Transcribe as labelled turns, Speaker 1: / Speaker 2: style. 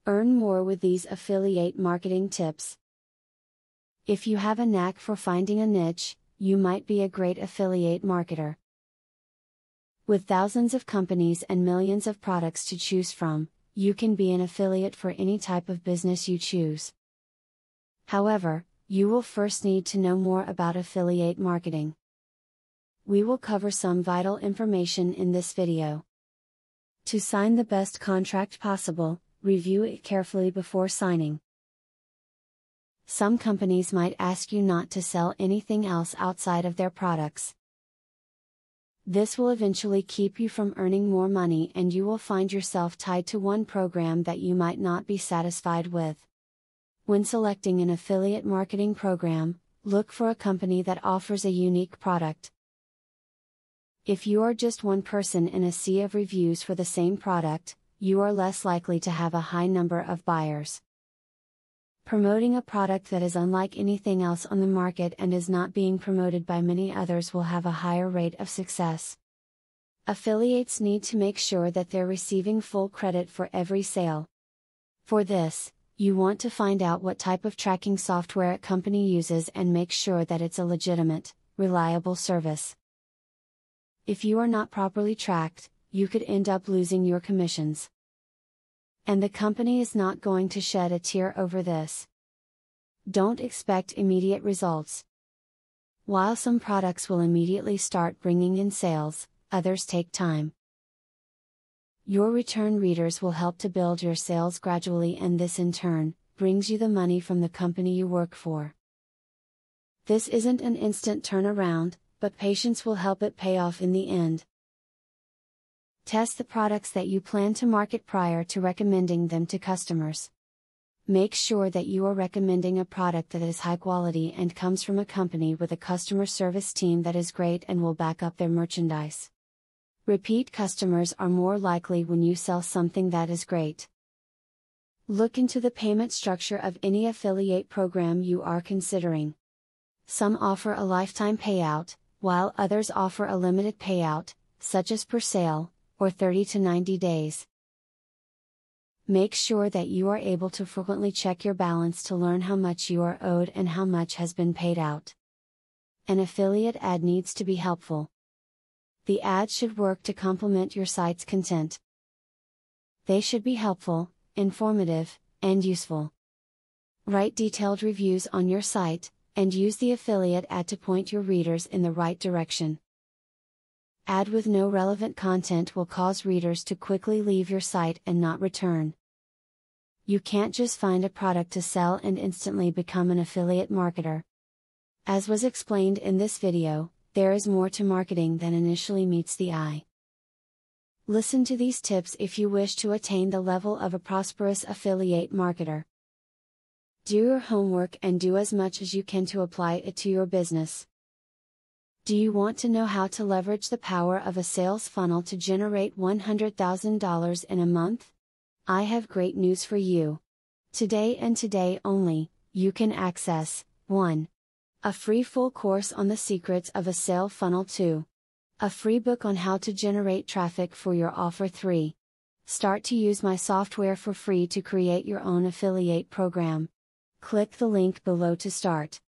Speaker 1: Earn more with these affiliate marketing tips. If you have a knack for finding a niche, you might be a great affiliate marketer. With thousands of companies and millions of products to choose from, you can be an affiliate for any type of business you choose. However, you will first need to know more about affiliate marketing. We will cover some vital information in this video. To sign the best contract possible, review it carefully before signing. Some companies might ask you not to sell anything else outside of their products. This will eventually keep you from earning more money, and you will find yourself tied to one program that you might not be satisfied with. When selecting an affiliate marketing program, look for a company that offers a unique product. If you are just one person in a sea of reviews for the same product, you are less likely to have a high number of buyers. Promoting a product that is unlike anything else on the market and is not being promoted by many others will have a higher rate of success. Affiliates need to make sure that they're receiving full credit for every sale. For this, you want to find out what type of tracking software a company uses and make sure that it's a legitimate, reliable service. If you are not properly tracked, you could end up losing your commissions. And the company is not going to shed a tear over this. Don't expect immediate results. While some products will immediately start bringing in sales, others take time. Your return readers will help to build your sales gradually, and this in turn brings you the money from the company you work for. This isn't an instant turnaround, but patience will help it pay off in the end. Test the products that you plan to market prior to recommending them to customers. Make sure that you are recommending a product that is high quality and comes from a company with a customer service team that is great and will back up their merchandise. Repeat customers are more likely when you sell something that is great. Look into the payment structure of any affiliate program you are considering. Some offer a lifetime payout, while others offer a limited payout, such as per sale, or 30 to 90 days. Make sure that you are able to frequently check your balance to learn how much you are owed and how much has been paid out. An affiliate ad needs to be helpful. The ad should work to complement your site's content. They should be helpful, informative, and useful. Write detailed reviews on your site, and use the affiliate ad to point your readers in the right direction. Ad with no relevant content will cause readers to quickly leave your site and not return. You can't just find a product to sell and instantly become an affiliate marketer. As was explained in this video, there is more to marketing than initially meets the eye. Listen to these tips if you wish to attain the level of a prosperous affiliate marketer. Do your homework and do as much as you can to apply it to your business. Do you want to know how to leverage the power of a sales funnel to generate $100,000 in a month? I have great news for you. Today and today only, you can access 1. A free full course on the secrets of a sale funnel. 2. A free book on how to generate traffic for your offer. 3. Start to use my software for free to create your own affiliate program. Click the link below to start.